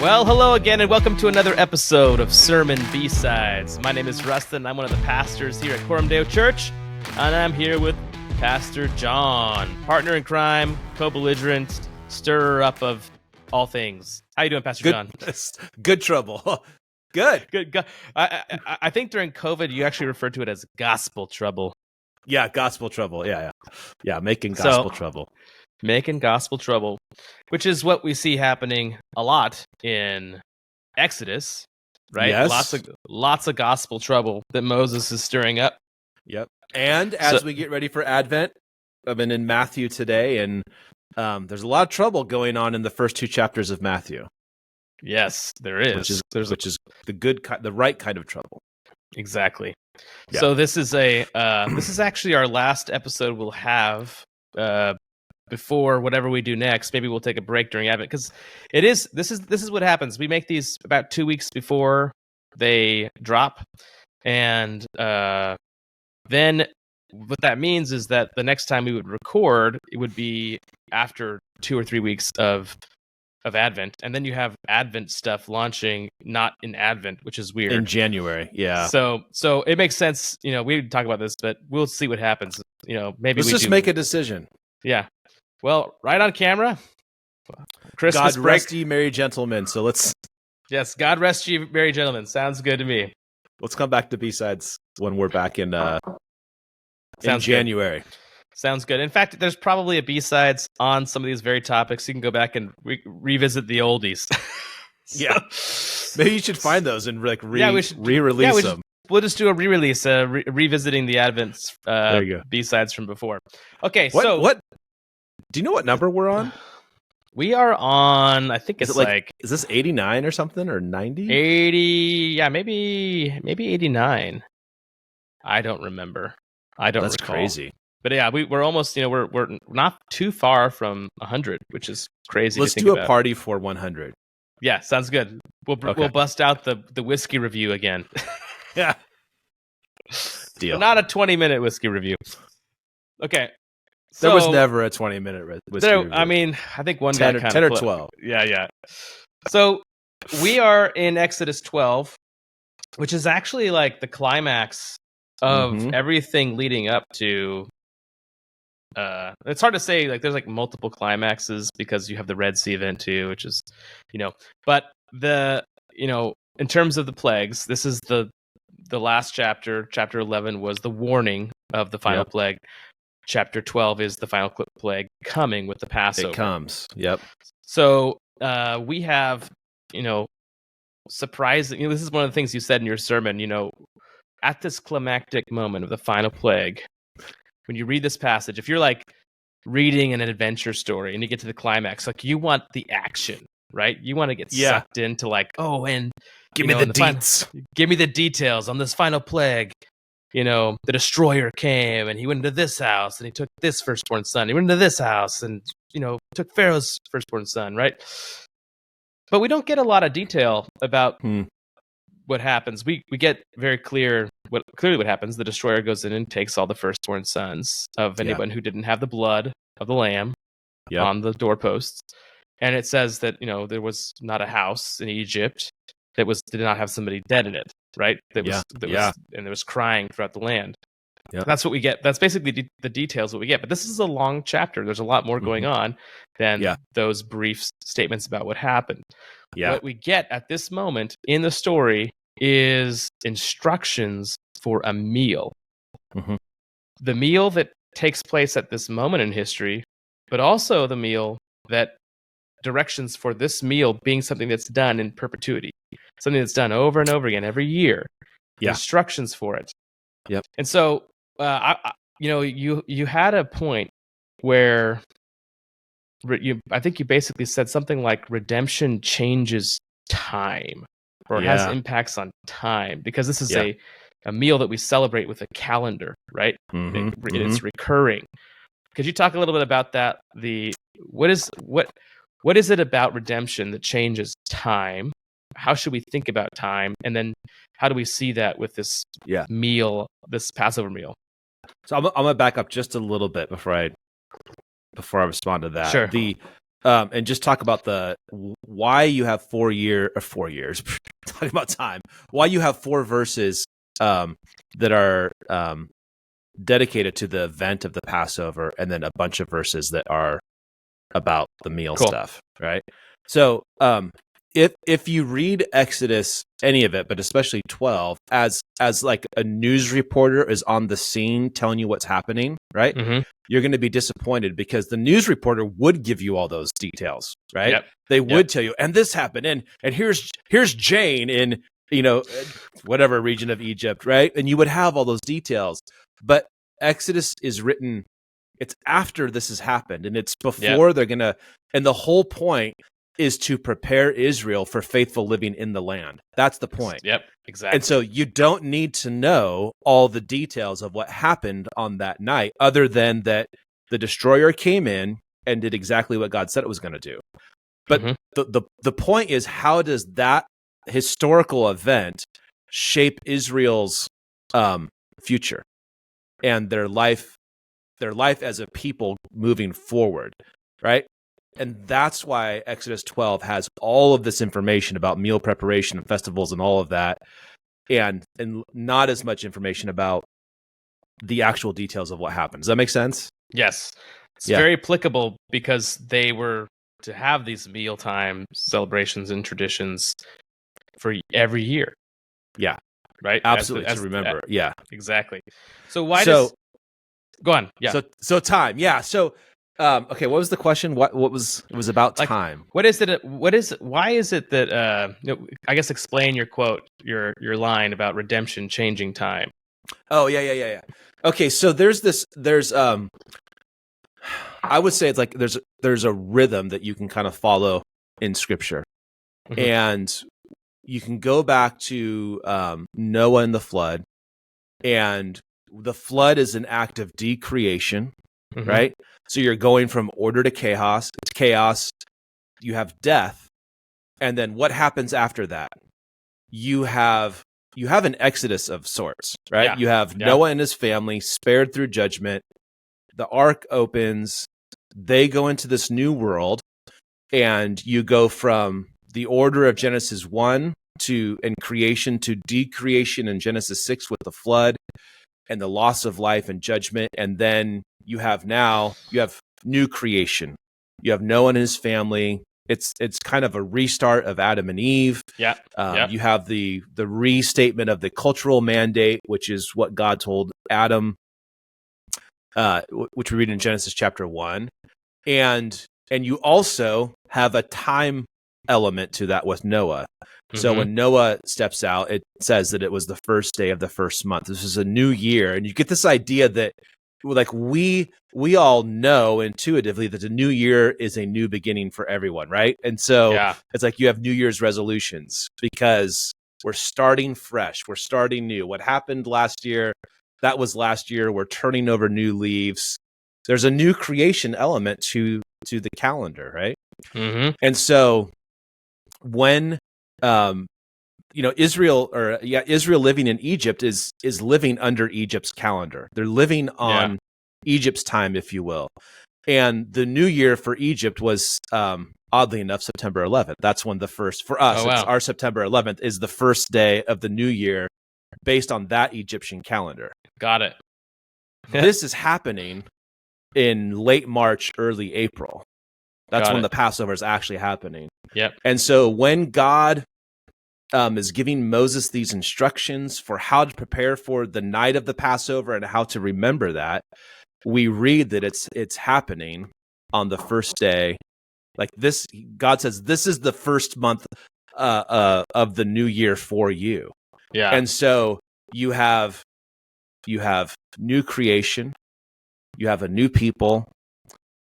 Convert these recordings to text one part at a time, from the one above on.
Well, hello again, and welcome to another episode of Sermon B-Sides. My name is Rusten. I'm one of the pastors here at Coram Deo Church, and I'm here with Pastor Jon, partner in crime, co-belligerent, stirrer-up of all things. How you doing, Pastor Jon? Good trouble. Good. I think during COVID, you actually referred to it as gospel trouble. Yeah, gospel trouble. Yeah, making gospel trouble. Making gospel trouble, which is what we see happening a lot in Exodus, right? Yes. Lots of gospel trouble that Moses is stirring up. Yep. And as we get ready for Advent, I've been in Matthew today, and there's a lot of trouble going on in the first two chapters of Matthew. Yes, there is. Which is the right kind of trouble. Exactly. Yeah. So this is actually our last episode we'll have before whatever we do next. Maybe we'll take a break during Advent, because this is what happens. We make these about 2 weeks before they drop, and then what that means is that the next time we would record, it would be after 2 or 3 weeks of Advent, and then you have Advent stuff launching not in Advent, which is weird. In January, yeah. So it makes sense. We didn't talk about this, but we'll see what happens. Maybe let's just make a decision. Yeah. Well, right on camera, Christmas God break. rest ye merry gentlemen. So let's... Yes, God rest you merry gentlemen. Sounds good to me. Let's come back to B-Sides when we're back in January. Good. Sounds good. In fact, there's probably a B-Sides on some of these very topics. You can go back and revisit the oldies. Yeah. Maybe you should find those and re-release them. We'll just do a re-release, revisiting the Advent there you go. B-Sides from before. Okay, what? Do you know what number we're on? We are on, I think it's is this 89 or something, or 90? 80, yeah, maybe 89. I don't remember. That's recall. Crazy. But yeah, we're almost, we're not too far from 100, which is crazy. Let's do a party for 100. Yeah, sounds good. We'll bust out the whiskey review again. Yeah. Deal. But not a 20-minute whiskey review. Okay. There was never a 20-minute whiskey review. I mean, I think one 10 guy kind 10 of or 12. Yeah. So we are in Exodus 12, which is actually like the climax of everything leading up to... it's hard to say, there's multiple climaxes because you have the Red Sea event too, which is, but in terms of the plagues, this is the last chapter. Chapter 11 was the warning of the final plague. Chapter 12 is the final plague coming with the Passover. It comes. Yep. So we have, surprising. This is one of the things you said in your sermon. At this climactic moment of the final plague, when you read this passage, if you're reading an adventure story and you get to the climax, you want the action, right? You want to get sucked into and give me the deets. Give me the details on this final plague. The destroyer came and he went into this house and he took this firstborn son. He went into this house and, took Pharaoh's firstborn son, right? But we don't get a lot of detail about what happens. We get very clearly what happens. The destroyer goes in and takes all the firstborn sons of anyone who didn't have the blood of the lamb on the doorposts. And it says that, there was not a house in Egypt that did not have somebody dead in it, right? And there was crying throughout the land. Yeah. That's what we get. That's basically the details what we get. But this is a long chapter. There's a lot more going on than those brief statements about what happened. Yeah. What we get at this moment in the story is instructions for a meal. Mm-hmm. The meal that takes place at this moment in history, but also the meal that directions for this meal being something that's done in perpetuity, something that's done over and over again every year. Instructions for it. Yep. And so, you had a point where I think you basically said something like redemption changes time, or has impacts on time, because this is a meal that we celebrate with a calendar, right? It's recurring. Could you talk a little bit about that? What is it about redemption that changes time? How should we think about time? And then how do we see that with this meal, this Passover meal? So I'm going to back up just a little bit before I respond to that. Sure. and just talk about why you have 4 years. Talking about time, why you have 4 verses that are dedicated to the event of the Passover, and then a bunch of verses that are about the meal stuff, right? So if you read Exodus, any of it, but especially 12, as like a news reporter is on the scene telling you what's happening, right? Mm-hmm. You're going to be disappointed, because the news reporter would give you all those details, right? Yep. They would tell you, and this happened, and here's Jane in whatever region of Egypt, right? And you would have all those details. But Exodus is written, it's after this has happened, and it's before they're going to, and the whole point is to prepare Israel for faithful living in the land. That's the point. Yep, exactly. And so you don't need to know all the details of what happened on that night, other than that the destroyer came in and did exactly what God said it was going to do. But the point is, how does that historical event shape Israel's future and their life as a people moving forward, right? And that's why Exodus 12 has all of this information about meal preparation and festivals and all of that, and not as much information about the actual details of what happened. Does that make sense? Yes. It's very applicable, because they were to have these mealtime celebrations and traditions for every year. Yeah. Right? Absolutely. To remember. Yeah. Exactly. So why does... Go on. Yeah. So time. Yeah. So okay, what was the question? What was it was about time? Why is it that I guess explain your quote, your line about redemption changing time. Oh, yeah. Okay, so there's I would say it's like there's a rhythm that you can kind of follow in Scripture. Mm-hmm. And you can go back to Noah and the flood, and the flood is an act of decreation, right? So you're going from order to chaos. It's chaos. You have death. And then what happens after that? You have an exodus of sorts, right? Yeah. You have Noah and his family spared through judgment. The ark opens. They go into this new world, and you go from the order of Genesis 1 and creation to decreation in Genesis 6 with the flood and the loss of life and judgment. And then you have new creation. You have Noah and his family. It's kind of a restart of Adam and Eve. You have the restatement of the cultural mandate, which is what God told Adam, which we read in Genesis chapter 1. And you also have a time element to that with Noah. So when Noah steps out, it says that it was the first day of the first month. This is a new year. And you get this idea that, like, we all know intuitively that the new year is a new beginning for everyone, right? And so it's like you have New Year's resolutions, because we're starting fresh. We're starting new. What happened last year, that was last year. We're turning over new leaves. There's a new creation element to the calendar, right? And so when Israel living in Egypt is living under Egypt's calendar. They're living on Egypt's time, if you will. And the new year for Egypt was, oddly enough, September 11th. That's when for us, it's our September 11th is the first day of the new year based on that Egyptian calendar. Got it. This is happening in late March, early April. That's when the Passover is actually happening. Yep. And so when God is giving Moses these instructions for how to prepare for the night of the Passover and how to remember that, we read that it's happening on the first day. Like this, God says, this is the first month of the new year for you. Yeah. And so you have new creation, you have a new people,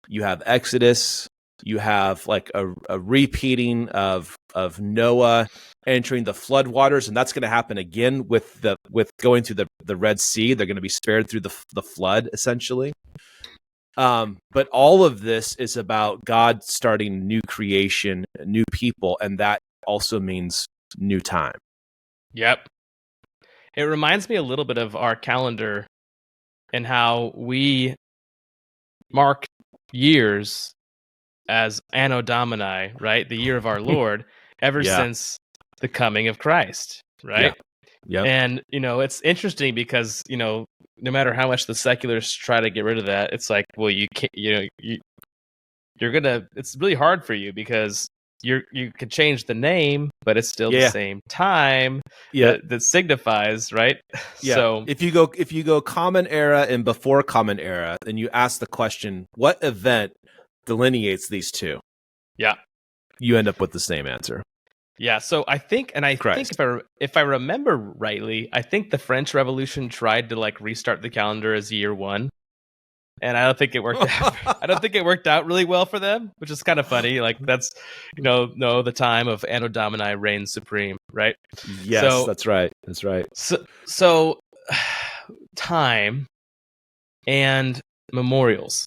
you have Exodus, you have like a repeating of Noah entering the flood waters, and that's going to happen again with going through the Red Sea. They're going to be spared through the flood, essentially. But all of this is about God starting new creation, new people, and that also means new time. Yep. It reminds me a little bit of our calendar and how we mark years as Anno Domini, right? The year of our Lord, ever since the coming of Christ, right? Yeah. And, it's interesting because, no matter how much the secularists try to get rid of that, it's like, well, you can't, it's really hard for you because you could change the name, but it's still the same time that signifies, right? Yeah. So if you go Common Era and before Common Era, then you ask the question, what event delineates these two? Yeah. You end up with the same answer. Yeah, so I think if I remember rightly, I think the French Revolution tried to restart the calendar as year one, and I don't think it worked out. I don't think it worked out really well for them, which is kind of funny. That's the time of Anno Domini reigns supreme, right? Yes, that's right. That's right. So time and memorials,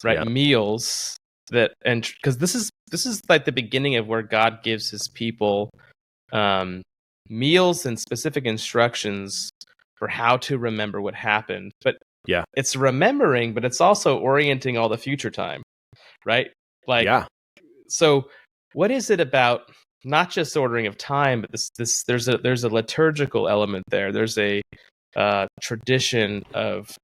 right? Yeah. Meals because this is like the beginning of where God gives his people meals and specific instructions for how to remember what happened. But it's remembering, but it's also orienting all the future time, right? So what is it about not just ordering of time, but there's a liturgical element there. There's a tradition of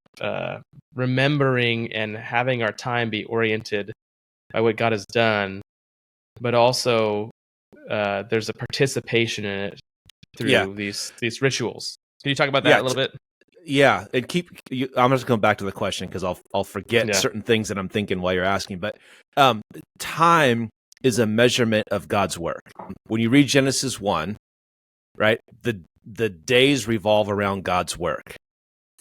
remembering and having our time be oriented by what God has done, but also there's a participation in it through these rituals. Can you talk about that a little bit? Yeah, and I'm just going back to the question because I'll forget certain things that I'm thinking while you're asking. But time is a measurement of God's work. When you read Genesis 1, right, the days revolve around God's work.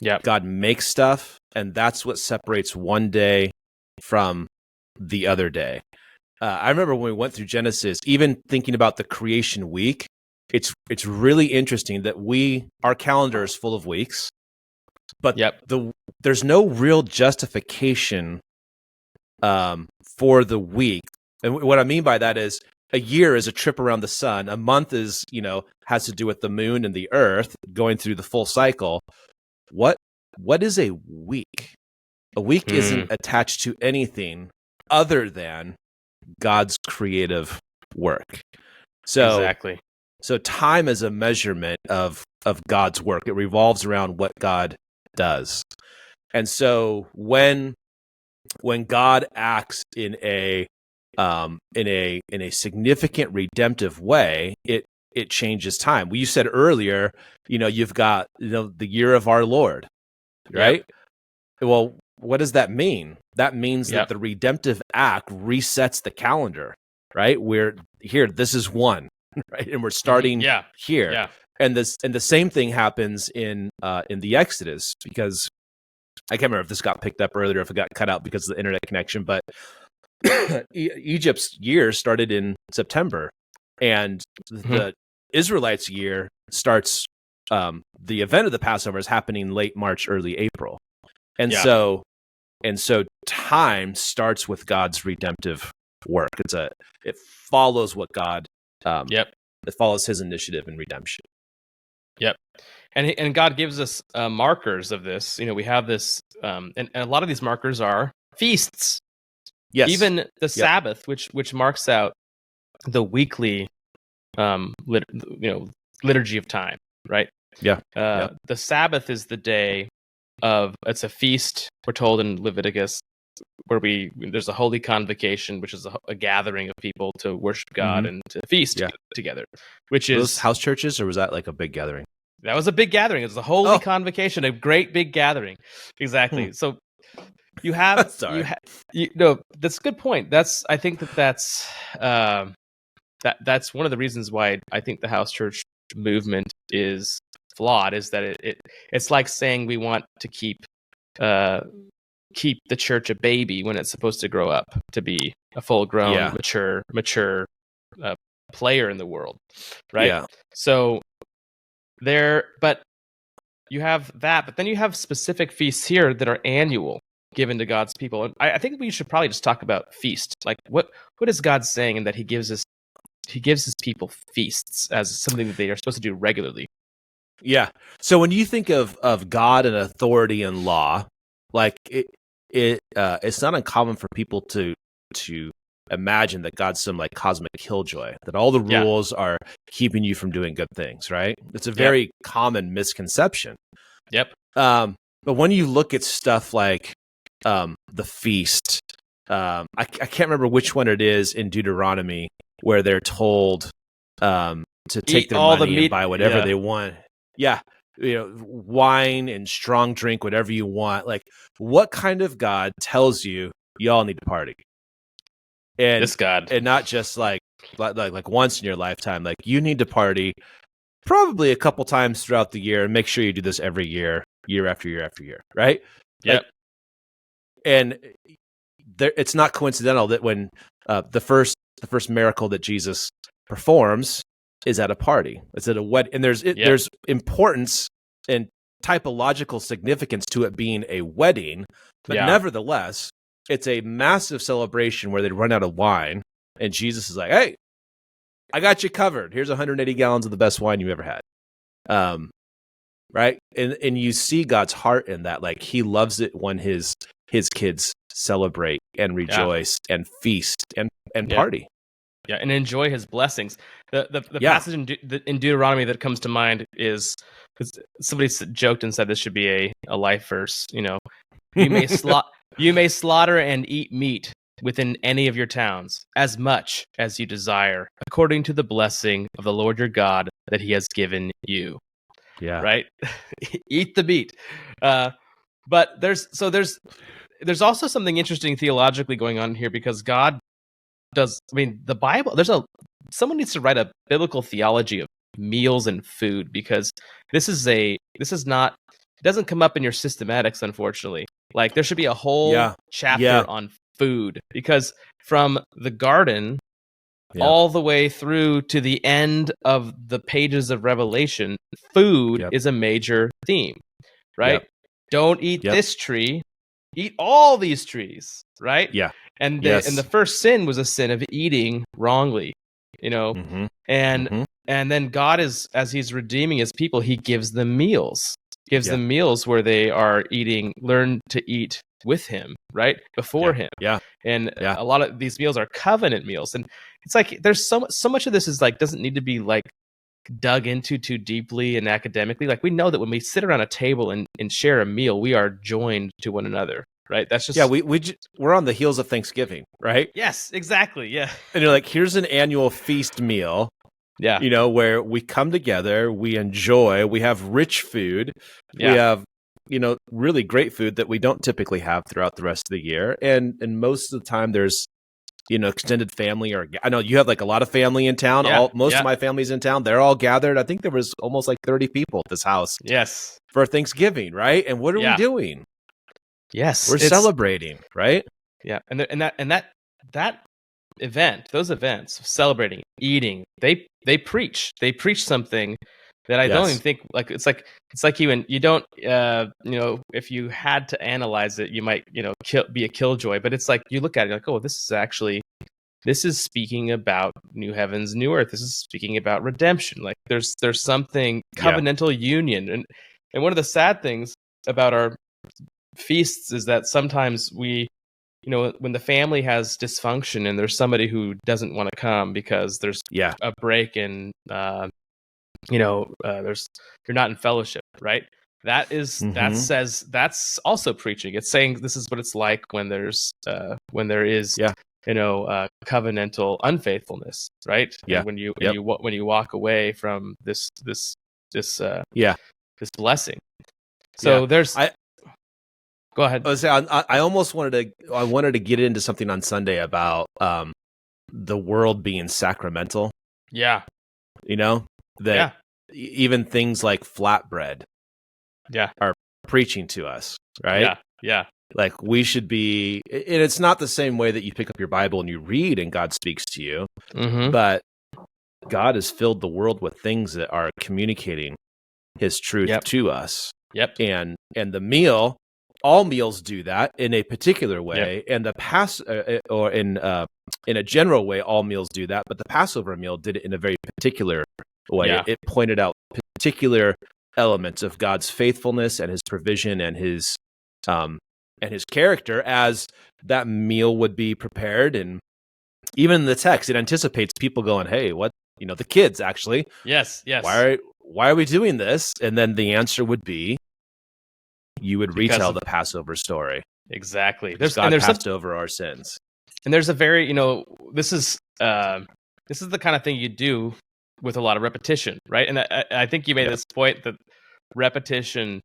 Yeah, God makes stuff, and that's what separates one day from the other day. I remember when we went through Genesis, even thinking about the creation week, it's really interesting that our calendar is full of weeks, but there's no real justification for the week. And what I mean by that is a year is a trip around the sun. A month is, has to do with the moon and the earth going through the full cycle. What is a week? A week isn't attached to anything other than God's creative work. So time is a measurement of God's work. It revolves around what God does. And so when God acts in a significant redemptive way, it changes time. Well, you said earlier, you've got the year of our Lord, right? Yep. Well, what does that mean? That means that the redemptive act resets the calendar, right? We're here. This is one, right? And we're starting here. Yeah. And the same thing happens in the Exodus, because I can't remember if this got picked up earlier, if it got cut out because of the internet connection, but Egypt's year started in September, and the Israelites' year starts. The event of the Passover is happening late March, early April, and so time starts with God's redemptive work. It follows what God. It follows His initiative in redemption. Yep. And God gives us markers of this. We have this, and a lot of these markers are feasts. Yes. Even the Sabbath, which marks out the weekly, liturgy of time, right? Yeah. The Sabbath is the day it's a feast. We're told in Leviticus, where there's a holy convocation, which is a gathering of people to worship God and to feast together. Which is those house churches, or was that like a big gathering? That was a big gathering. It was a holy convocation, a great big gathering. Exactly. So you have, that's a good point. I think that's one of the reasons why I think the house church movement is flawed, is that it's like saying we want to keep the church a baby when it's supposed to grow up to be a full grown, mature player in the world. Right. Yeah. So but you have that, but then you have specific feasts here that are annual, given to God's people. And I think we should probably just talk about feast. Like what is God saying in that He gives His people feasts as something that they are supposed to do regularly? Yeah. So when you think of God and authority and law, like it's not uncommon for people to imagine that God's some like cosmic killjoy, that all the rules are keeping you from doing good things, right? It's a very common misconception. Yep. But when you look at stuff like the feast, I can't remember which one it is in Deuteronomy where they're told to take their money and buy whatever they want. Yeah. Wine and strong drink, whatever you want. Like, what kind of God tells you y'all need to party? And this God, and not just like once in your lifetime. Like, you need to party probably a couple times throughout the year, and make sure you do this every year, year after year after year, right? Yep. And it's not coincidental that when the first miracle that Jesus performs is at a party. It's at a wedding, and there's importance and typological significance to it being a wedding, but nevertheless, it's a massive celebration where they run out of wine, and Jesus is like, "Hey, I got you covered. Here's 180 gallons of the best wine you've ever had." Right, and you see God's heart in that. Like, He loves it when his kids celebrate and rejoice and feast and party. Yeah, and enjoy His blessings. The passage in Deuteronomy that comes to mind is somebody joked and said this should be a life verse. You may slaughter and eat meat within any of your towns, as much as you desire, according to the blessing of the Lord your God that He has given you. Yeah. Right. Eat the meat. But there's also something interesting theologically going on here, because God does. I mean, the Bible. Someone needs to write a biblical theology of meals and food, because this is not. It doesn't come up in your systematics, unfortunately. Like, there should be a whole chapter on food, because from the garden all the way through to the end of the pages of Revelation, food is a major theme, right? Don't eat this tree, eat all these trees, right? Yeah. And the first sin was a sin of eating wrongly, and then God as He's redeeming His people, He gives them meals. Them meals where they are learn to eat with Him, right? Before Him. And a lot of these meals are covenant meals. And it's like, there's so much of this is like, doesn't need to be like dug into too deeply and academically. Like, we know that when we sit around a table and share a meal, we are joined to one another, right? That's just... we're on the heels of Thanksgiving, right? Yes, exactly. Yeah. And you're like, here's an annual feast meal. Yeah. Where we come together, we enjoy, we have rich food, we have, really great food that we don't typically have throughout the rest of the year. And most of the time there's, extended family, or I know you have like a lot of family in town. Most of my family's in town. They're all gathered. I think there was almost like 30 people at this house. Yes. For Thanksgiving, right? And what are we doing? Yes. We're celebrating, right? Yeah. And that event, those events, celebrating, eating, they preach something that I don't even think, like, it's like you don't, if you had to analyze it, you might, be a killjoy, but it's like, you look at it like, oh, this is speaking about new heavens, new earth. This is speaking about redemption. Like, there's something covenantal union. And one of the sad things about our feasts is that sometimes we, when the family has dysfunction and there's somebody who doesn't want to come because there's a break in, there's, you're not in fellowship, right? That says, that's also preaching. It's saying this is what it's like when there is, covenantal unfaithfulness, right? Yeah. And when you walk away from this blessing. So go ahead. I almost wanted to get into something on Sunday about the world being sacramental. Yeah. Even things like flatbread are preaching to us, right? Yeah. Like, we should be, and it's not the same way that you pick up your Bible and you read and God speaks to you, but God has filled the world with things that are communicating His truth to us. And the meal, all meals do that in a particular way, and in a general way, all meals do that. But the Passover meal did it in a very particular way. It pointed out particular elements of God's faithfulness and His provision and His character as that meal would be prepared. And even in the text, it anticipates people going, "Hey, what?" The kids actually. Yes. Why are we doing this? And then the answer would be, you would retell the Passover story. Exactly. God passed over our sins. And there's a very, this is the kind of thing you do with a lot of repetition, right? And I think you made this point that repetition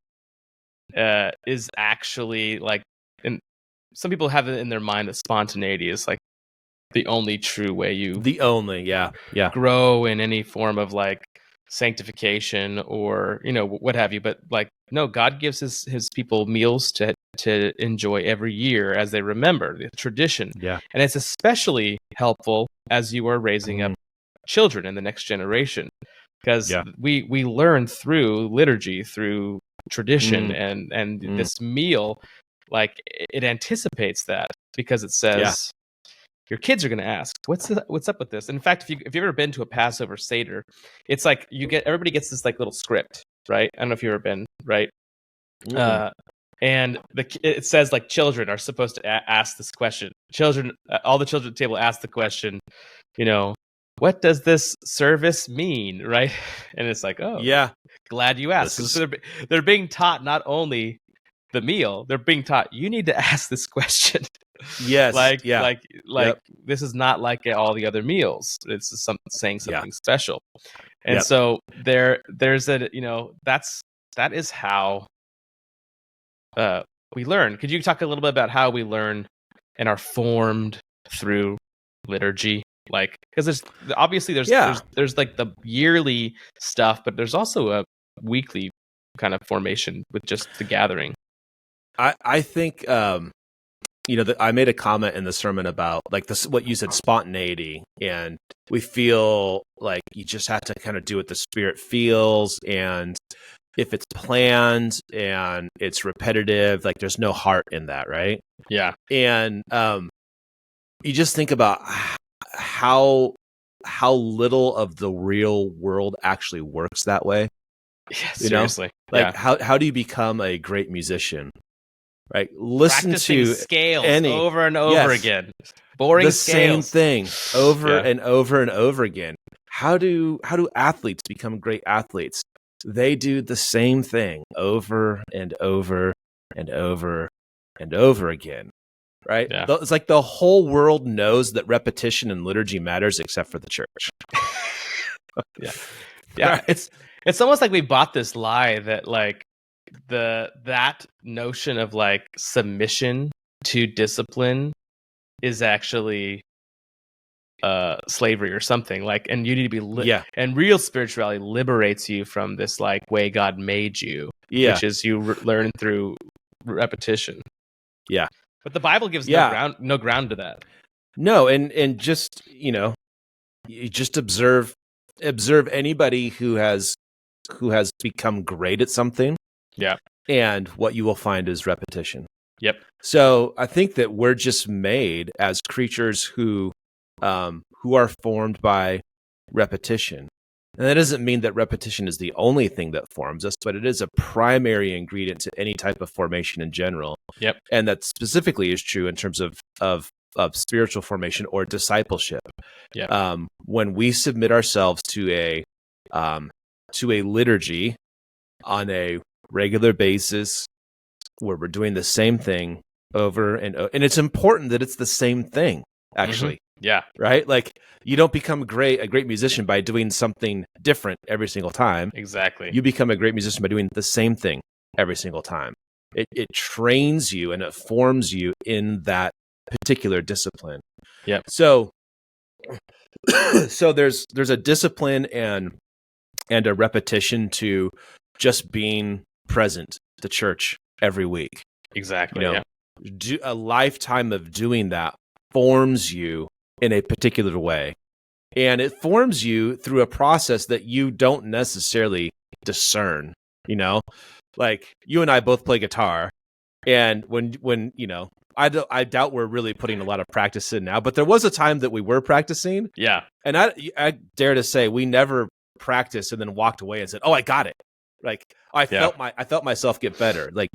is actually like, and some people have it in their mind that spontaneity is like the only true way you grow in any form of like sanctification or what have you. But like, no, God gives his people meals to enjoy every year as they remember the tradition. Yeah. And it's especially helpful as you are raising up children in the next generation, because we learn through liturgy, through tradition, and this meal, like it anticipates that, because it says your kids are going to ask, what's up with this? And in fact, if you've ever been to a Passover Seder, it's like everybody gets this like little script, right? I don't know if you've ever been, right? And it says like children are supposed to ask this question. All the children at the table ask the question, what does this service mean, right? And it's like, oh, yeah, glad you asked. So they're being taught not only the meal, they're being taught you need to ask this question. Yes, this is not like all the other meals. It's saying something special, and so there's a that is how we learn. Could you talk a little bit about how we learn and are formed through liturgy? Like, because there's like the yearly stuff, but there's also a weekly kind of formation with just the gathering. I think I made a comment in the sermon about like this, what you said, spontaneity, and we feel like you just have to kind of do what the Spirit feels, and if it's planned and it's repetitive, like there's no heart in that, right? Yeah. And you just think about how little of the real world actually works that way. Yeah, seriously. Like how do you become a great musician? Right, listen practicing to scales over and over again. Boring the scales. same thing over and over and over again. How do athletes become great athletes? They do the same thing over and over and over and over again. Right? Yeah. It's like the whole world knows that repetition in liturgy matters, except for the church. Yeah. Right? It's almost like we bought this lie that like that notion of like submission to discipline is actually slavery or something, like, and you need to be and real spirituality liberates you from this like way God made you, which is you learn through repetition. But the Bible gives no ground to that. No, and just you just observe anybody who has become great at something. Yeah. And what you will find is repetition. Yep. So I think that we're just made as creatures who are formed by repetition. And that doesn't mean that repetition is the only thing that forms us, but it is a primary ingredient to any type of formation in general. Yep. And that specifically is true in terms of spiritual formation or discipleship. Yeah. When we submit ourselves to a liturgy on a regular basis, where we're doing the same thing over and it's important that it's the same thing, actually. Yeah. Right? Like, you don't become a great musician by doing something different every single time. Exactly. You become a great musician by doing the same thing every single time. It trains you and it forms you in that particular discipline. Yeah. So there's a discipline and a repetition to just being present to church every week. Exactly. Do a lifetime of doing that forms you in a particular way, and it forms you through a process that you don't necessarily discern. Like you and I both play guitar, and when I doubt we're really putting a lot of practice in now, but there was a time that we were practicing. Yeah. And I dare to say we never practiced and then walked away and said, "Oh, I got it." Like I felt myself get better. Like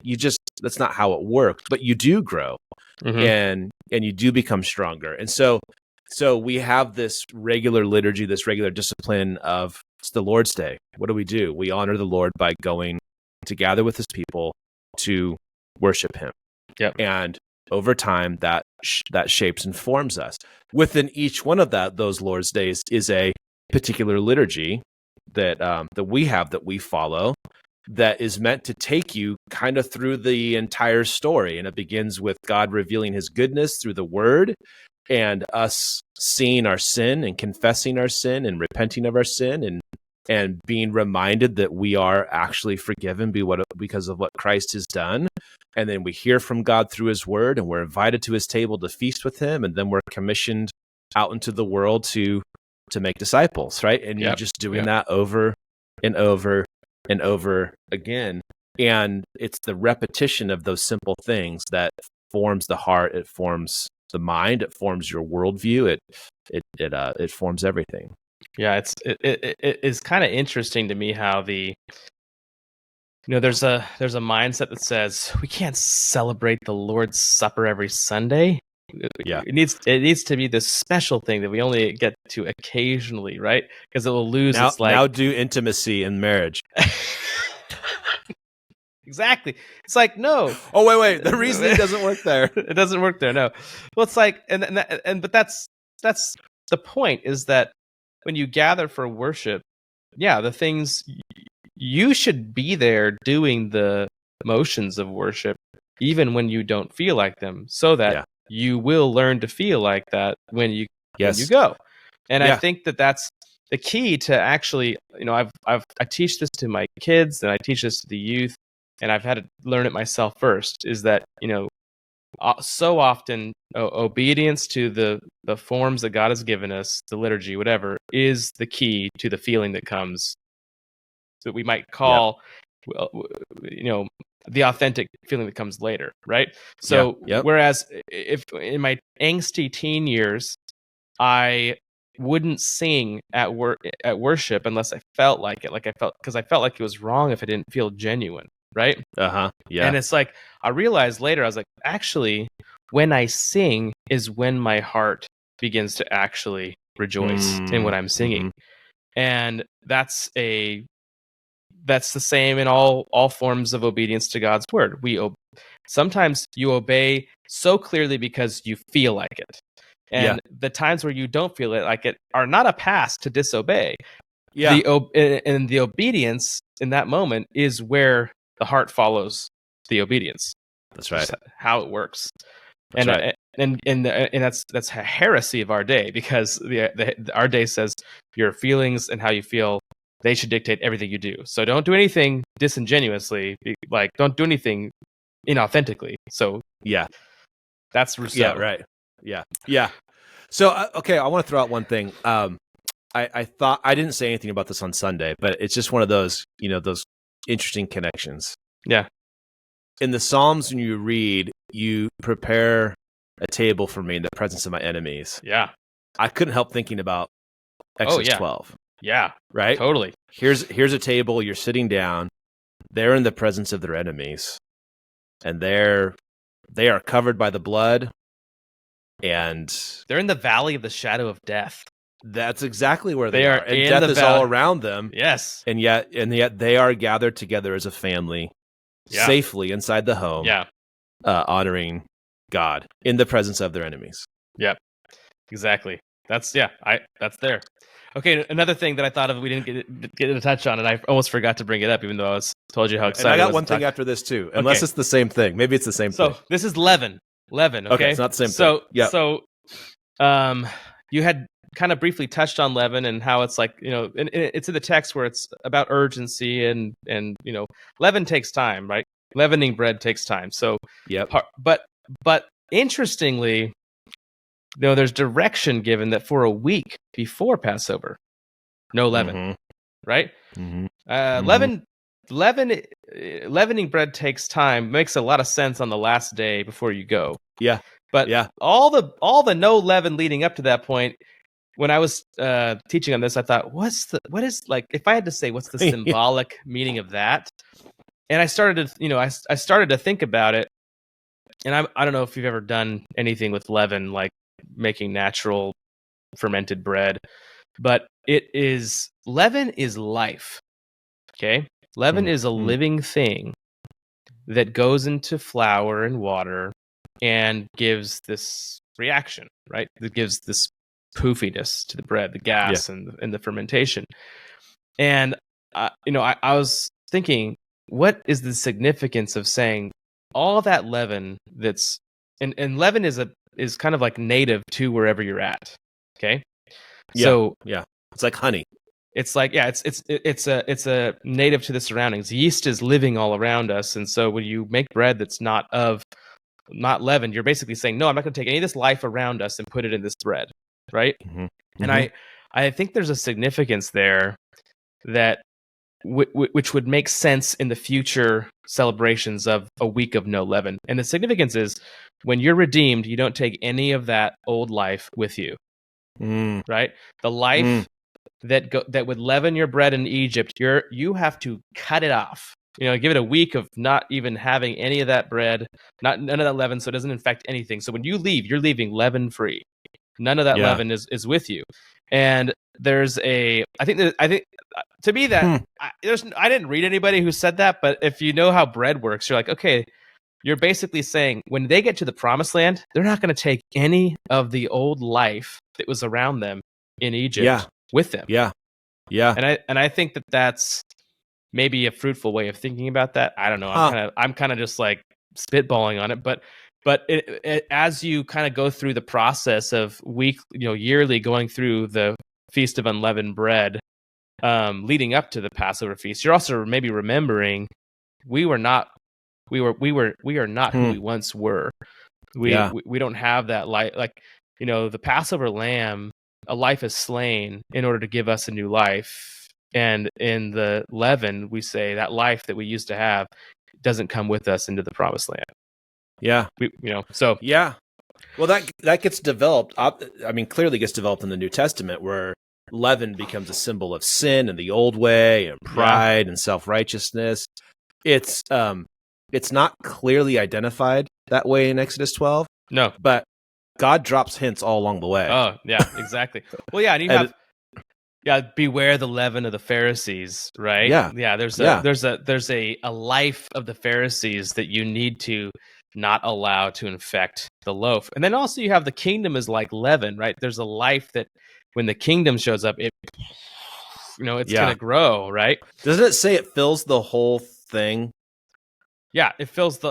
that's not how it worked, but you do grow and you do become stronger. And so So we have this regular liturgy, this regular discipline of it's the Lord's Day. What do? We honor the Lord by going to gather with his people to worship him. Yep. And over time, that shapes and forms us. Within each one of those Lord's Days is a particular liturgy that we have, that we follow, that is meant to take you kind of through the entire story. And it begins with God revealing his goodness through the word, and us seeing our sin and confessing our sin and repenting of our sin, and being reminded that we are actually forgiven because of what Christ has done. And then we hear from God through his word, and we're invited to his table to feast with him. And then we're commissioned out into the world to make disciples, right? And you're just doing that over and over and over again. And it's the repetition of those simple things that forms the heart. It forms the mind. It forms your worldview. It forms everything. Yeah, it is kind of interesting to me how there's a mindset that says we can't celebrate the Lord's Supper every Sunday. Yeah, it needs to be this special thing that we only get to occasionally, right? Because it will lose its now do intimacy in marriage. Exactly. It's like, no. Oh, wait. The reasoning doesn't work there. It doesn't work there. No. Well, it's like, but that's the point, is that when you gather for worship, the things you should be there doing the motions of worship, even when you don't feel like them, so that you will learn to feel like that when you go. And I think that's the key to actually, I teach this to my kids, and I teach this to the youth, and I've had to learn it myself first, is that, so often obedience to the forms that God has given us, the liturgy, whatever, is the key to the feeling that comes, that we might call, the authentic feeling that comes later, right? So whereas if in my angsty teen years, I wouldn't sing at worship unless I felt like it, because I felt like it was wrong if I didn't feel genuine, right? Yeah. And it's like, I realized later, I was like, actually, when I sing is when my heart begins to actually rejoice in what I'm singing. And that's the same in all forms of obedience to God's word. Sometimes you obey so clearly because you feel like it. And the times where you don't feel it like it are not a pass to disobey. And the obedience in that moment is where the heart follows the obedience. That's right. That's how it works. That's right. And that's a heresy of our day, because our day says your feelings and how you feel, they should dictate everything you do. So don't do anything disingenuously, like don't do anything inauthentically. So that's Rousseau. Yeah, right. Yeah. So okay, I want to throw out one thing. I thought I didn't say anything about this on Sunday, but it's just one of those, those interesting connections. Yeah. In the Psalms, when you read, you prepare a table for me in the presence of my enemies. Yeah. I couldn't help thinking about Exodus 12. Yeah. Right? Totally. Here's a table, you're sitting down, they're in the presence of their enemies, and they are covered by the blood, and they're in the valley of the shadow of death. That's exactly where they are. And death is all around them. Yes. And yet they are gathered together as a family, safely inside the home, honoring God in the presence of their enemies. Yep. Exactly. That's there. Okay, another thing that I thought of we didn't get to touch on, and I almost forgot to bring it up, even though I told you how excited I was. And I got one thing after this too, unless it's the same thing. Maybe it's the same thing. So this is leaven. Okay? Okay, it's not the same thing. So you had kind of briefly touched on leaven and how it's like, and it's in the text where it's about urgency and leaven takes time, right? Leavening bread takes time. So but interestingly, there's direction given that for a week before Passover, no leaven, right? Leavening bread takes time. Makes a lot of sense on the last day before you go. Yeah, but all the no leaven leading up to that point. When I was teaching on this, I thought, what is like, if I had to say, what's the symbolic meaning of that? And I started to, I started to think about it, and I don't know if you've ever done anything with leaven, like making natural fermented bread, but leaven is life. Okay, leaven is a living thing that goes into flour and water and gives this reaction, right? That gives this poofiness to the bread, the gas and the fermentation. And I was thinking, what is the significance of saying all that leaven that's and leaven is kind of like native to wherever you're at. Okay. So it's like honey. It's like, it's a native to the surroundings. Yeast is living all around us. And so when you make bread that's not leavened, you're basically saying, no, I'm not going to take any of this life around us and put it in this bread. Right. And I think there's a significance there that which would make sense in the future celebrations of a week of no leaven. And the significance is when you're redeemed, you don't take any of that old life with you. Right? The life that would leaven your bread in Egypt, you have to cut it off. Give it a week of not even having any of that bread, none of that leaven, so it doesn't infect anything. So when you leave, you're leaving leaven free. None of that leaven is with you. And I think to me that I didn't read anybody who said that, but if you know how bread works, you're like, okay, you're basically saying when they get to the promised land, they're not going to take any of the old life that was around them in Egypt with them. Yeah. And I think that that's maybe a fruitful way of thinking about that. I don't know. I'm kind of just like spitballing on it, but as you kind of go through the process of yearly going through the Feast of Unleavened Bread, leading up to the Passover feast, you're also maybe remembering we are not who we once were. We don't have that life. Like, the Passover lamb, a life is slain in order to give us a new life. And in the leaven, we say that life that we used to have doesn't come with us into the promised land. Yeah. Well, that gets developed. I mean, clearly gets developed in the New Testament, where leaven becomes a symbol of sin and the old way and pride and self-righteousness. It's not clearly identified that way in Exodus 12. No. But God drops hints all along the way. Oh, yeah, exactly. Well, yeah, and you have beware the leaven of the Pharisees, right? Yeah. There's a life of the Pharisees that you need to not allow to infect the loaf. And then also you have the kingdom is like leaven, right? There's a life that when the kingdom shows up, it's going to grow, right? Doesn't it say it fills the whole thing? Yeah, it fills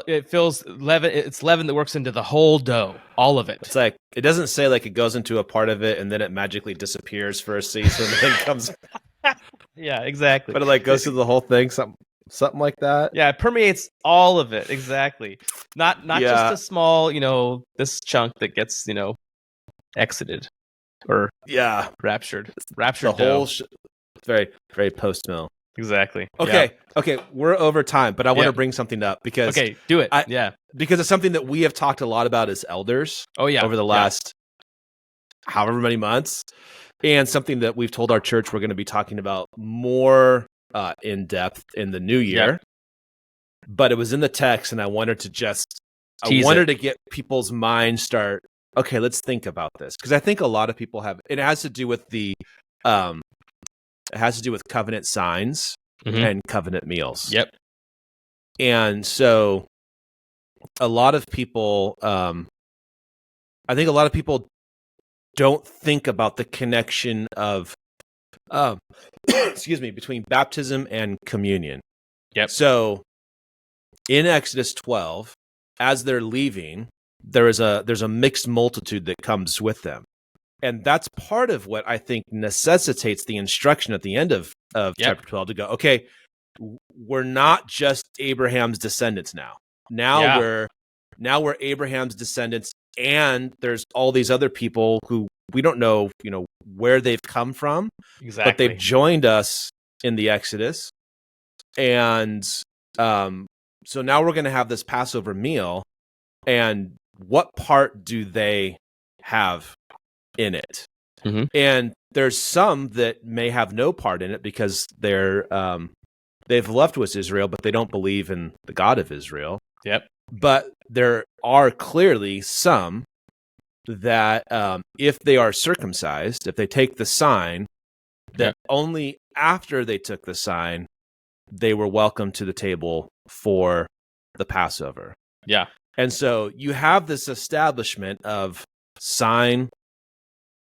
leaven. It's leaven that works into the whole dough, all of it. It's like, it doesn't say like it goes into a part of it and then it magically disappears for a season and then comes. Yeah, exactly. But it like goes through the whole thing, something like that. Yeah, it permeates all of it. Exactly. Not just a small, this chunk that gets, exited or raptured. Raptured the whole very, very post-mill. Exactly. Okay. We're over time, but I want to bring something up because do it. Because it's something that we have talked a lot about as elders. Over the last however many months, and something that we've told our church we're going to be talking about more in depth in the new year. But it was in the text, and I wanted to to get people's minds start. Okay, let's think about this, because I think a lot of people have. It has to do with It has to do with covenant signs and covenant meals. Yep. And so a lot of people, I think a lot of people don't think about the connection of, between baptism and communion. Yep. So in Exodus 12, as they're leaving, there's a mixed multitude that comes with them. And that's part of what I think necessitates the instruction at the end of chapter 12 to go, okay, we're not just Abraham's descendants now. Now we're Abraham's descendants, and there's all these other people who we don't know, where they've come from. Exactly. But they've joined us in the Exodus. And so now we're going to have this Passover meal. And what part do they have in it? And there's some that may have no part in it because they've left with Israel, but they don't believe in the God of Israel. Yep. But there are clearly some that if they are circumcised, if they take the sign, that only after they took the sign, they were welcome to the table for the Passover. Yeah. And so you have this establishment of sign,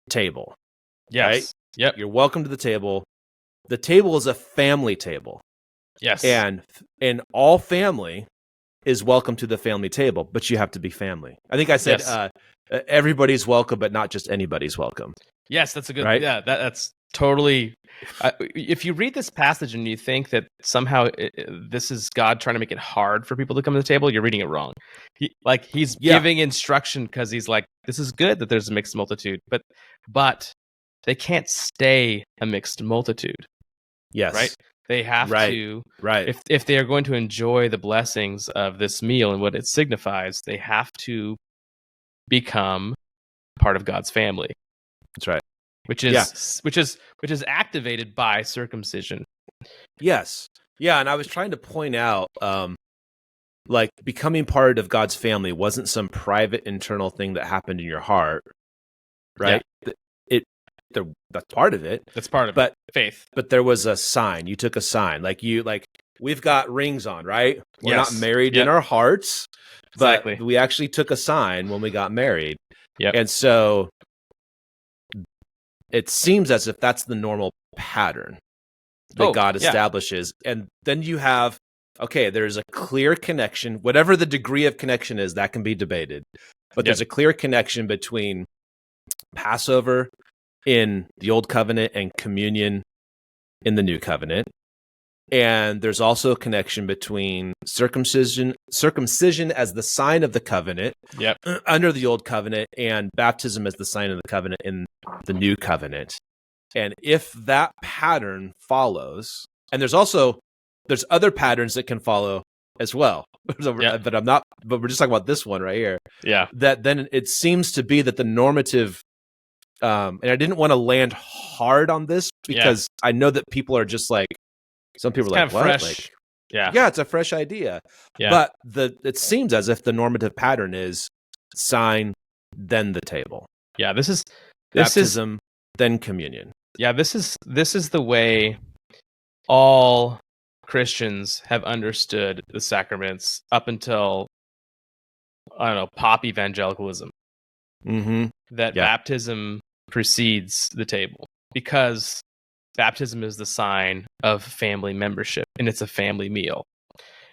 table. Yes. Right? Yep. You're welcome to the table. The table is a family table. Yes. And all family is welcome to the family table, but you have to be family. I think I said everybody's welcome, but not just anybody's welcome. Yes, that's a good. Right? Yeah, that's totally. If you read this passage and you think that somehow this is God trying to make it hard for people to come to the table, you're reading it wrong. He's giving instruction because he's like, this is good that there's a mixed multitude, but they can't stay a mixed multitude. Yes. Right. They have to. Right. If they are going to enjoy the blessings of this meal and what it signifies, they have to become part of God's family. That's right. Which is activated by circumcision. Yes. Yeah, and I was trying to point out like becoming part of God's family wasn't some private internal thing that happened in your heart, right? Yeah. That's part of it. That's part of it. Faith. But there was a sign. You took a sign. We've got rings on, right? We're not married in our hearts, but we actually took a sign when we got married. Yep. And so it seems as if that's the normal pattern that God establishes. And then you have, there's a clear connection. Whatever the degree of connection is, that can be debated. But there's a clear connection between Passover in the Old Covenant and communion in the New Covenant. And there's also a connection between circumcision as the sign of the covenant under the Old Covenant and baptism as the sign of the covenant in the New Covenant. And if that pattern follows, and there's other patterns that can follow as well. But we're just talking about this one right here. Yeah. That then it seems to be that the normative and I didn't want to land hard on this because I know that people are just like, some people are like, what? Fresh. It's a fresh idea. Yeah. But it seems as if the normative pattern is sign, then the table. Yeah, this is baptism, then communion. Yeah, this is the way all Christians have understood the sacraments up until, I don't know, pop evangelicalism. Mm-hmm. That baptism precedes the table because baptism is the sign of family membership and it's a family meal.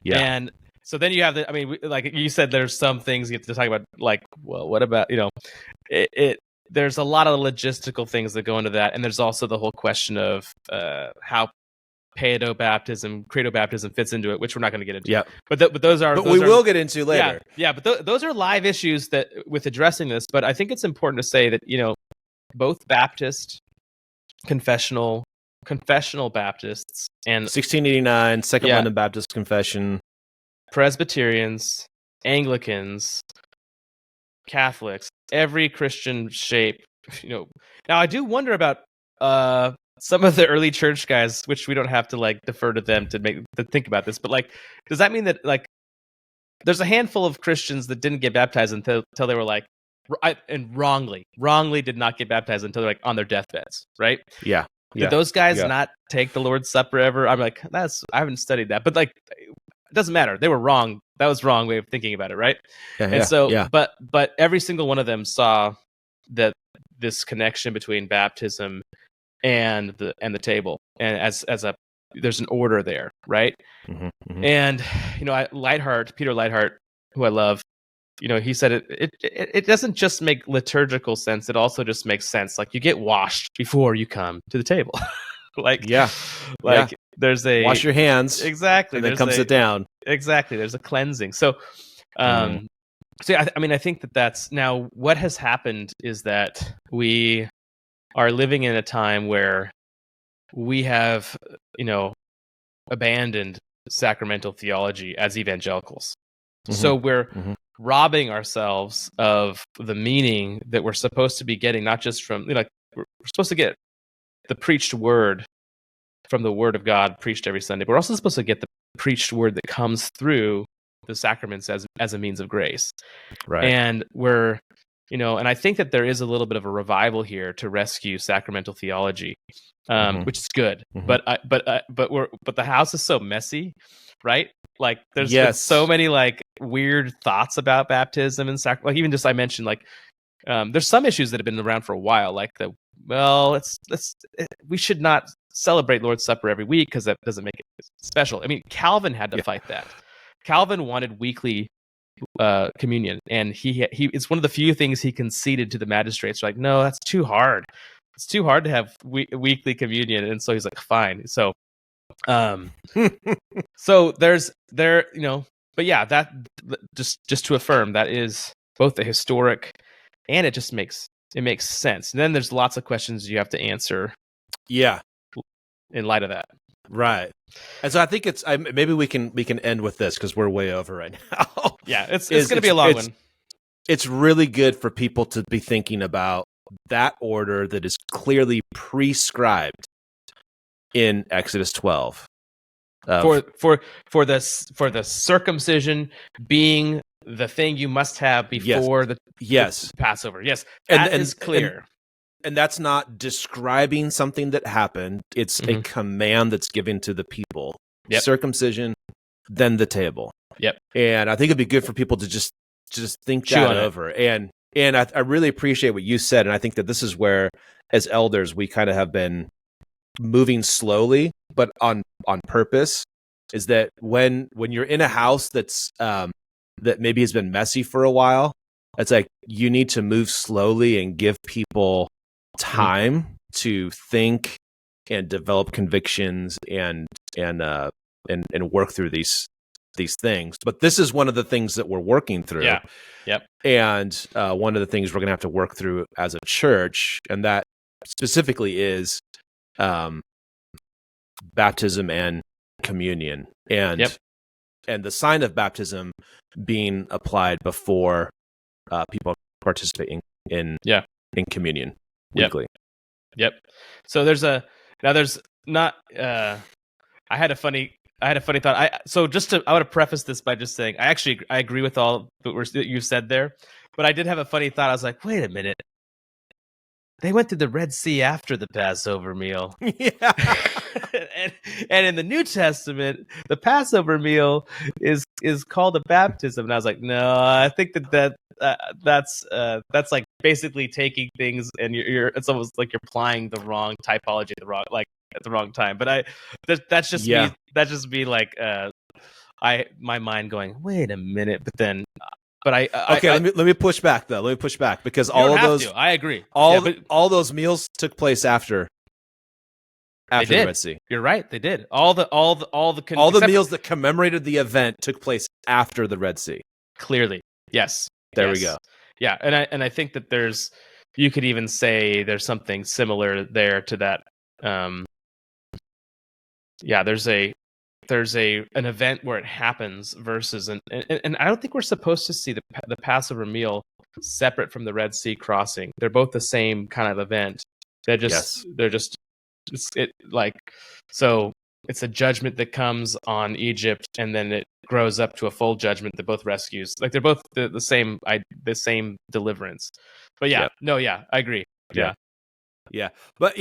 Yeah. And so then you have like you said, there's some things you have to talk about, like, well, what about, there's a lot of logistical things that go into that. And there's also the whole question of how credo baptism fits into it, which we're not going to get into. Yeah. But those are. But we will get into later. Yeah. But those are live issues that with addressing this. But I think it's important to say that, both Baptist, confessional Baptists and 1689 Second London Baptist Confession, Presbyterians, Anglicans, Catholics, every Christian shape, Now I do wonder about some of the early church guys, which we don't have to defer to them to think about this, but does that mean that there's a handful of Christians that didn't get baptized until they were and wrongly did not get baptized until they're on their deathbeds, right? Yeah. Did those guys not take the Lord's Supper ever? I'm I haven't studied that, but it doesn't matter. They were wrong. That was wrong way of thinking about it, right? But every single one of them saw that this connection between baptism and the table, and as there's an order there, right? Mm-hmm, mm-hmm. And Peter Leithart, who I love, he said it doesn't just make liturgical sense; it also just makes sense. You get washed before you come to the table. There's a wash your hands exactly, and then sit down. Exactly, there's a cleansing. So, I think that's now what has happened is that we are living in a time where we have, abandoned sacramental theology as evangelicals. Mm-hmm. So we're robbing ourselves of the meaning that we're supposed to be getting, not just from, we're supposed to get the preached word from the word of God preached every Sunday, but we're also supposed to get the preached word that comes through the sacraments as a means of grace. Right. And we're And I think that there is a little bit of a revival here to rescue sacramental theology, which is good. But the house is so messy, right? Like there's been so many like weird thoughts about baptism and like even just I mentioned like there's some issues that have been around for a while, like we should not celebrate Lord's Supper every week because that doesn't make it special. I mean, Calvin had to fight that. Calvin wanted weekly communion, and he it's one of the few things he conceded to the magistrates. Like, no, that's too hard. It's too hard to have weekly communion, and so he's like, fine. So, so but yeah, that just to affirm that is both the historic, and it just makes sense. And then there's lots of questions you have to answer. Yeah, in light of that. Right. And so I think maybe we can end with this because we're way over right now. Yeah, it's going to be a long one. It's really good for people to be thinking about that order that is clearly prescribed in Exodus 12. For the circumcision being the thing you must have before the Passover. Yes, that is clear. And that's not describing something that happened. It's a command that's given to the people. Yep. Circumcision, then the table. Yep. And I think it'd be good for people to just think that over. And I really appreciate what you said. And I think that this is where, as elders, we kind of have been moving slowly, but on purpose. Is that when you're in a house that's that maybe has been messy for a while, it's like you need to move slowly and give people time to think and develop convictions and work through these things. But this is one of the things that we're working through. Yeah. Yep. And one of the things we're going to have to work through as a church, and that specifically is baptism and communion, and the sign of baptism being applied before people participate in communion weekly. Yep. So I had a funny thought. I want to preface this by just saying I agree with all that you said there, but I did have a funny thought. I was like, wait a minute. They went through the Red Sea after the Passover meal. Yeah. and in the New Testament, the Passover meal is called a baptism. And I was like, no, I think that's like basically taking things and it's almost like you're applying the wrong typology at the wrong time. But that's just me. That's just me like my mind going, wait a minute, but then. But let me push back though. Let me push back because all of those. I agree. All those meals took place after the Red Sea. You're right. They did. All the meals that commemorated the event took place after the Red Sea. Clearly, yes. There we go. Yeah, and I think that you could even say there's something similar there to that. There's an event where it happens versus and I don't think we're supposed to see the Passover meal separate from the Red Sea crossing. They're both the same kind of event. So it's a judgment that comes on Egypt, and then it grows up to a full judgment that both rescues. Like they're both the same deliverance. But I agree. Yeah. But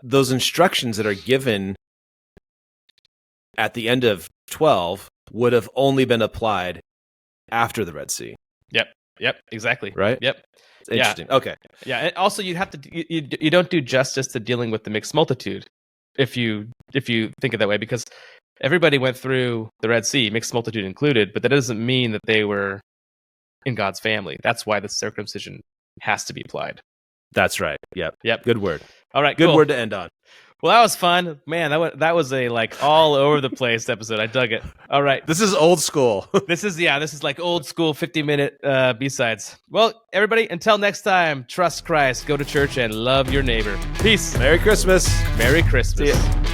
those instructions that are given at the end of 12 would have only been applied after the Red Sea. Yep, exactly. Right? Yep. Interesting. Yeah. Okay. Yeah, and also you'd have to you don't do justice to dealing with the mixed multitude if you think of that way, because everybody went through the Red Sea, mixed multitude included, but that doesn't mean that they were in God's family. That's why the circumcision has to be applied. That's right. Yep. Good word. All right. Good word to end on. Well, that was fun, man. That was a like all over the place episode. I dug it. All right, this is old school. This is like old school 50-minute B-sides. Well, everybody, until next time, trust Christ, go to church, and love your neighbor. Peace. Merry Christmas. Merry Christmas. See ya.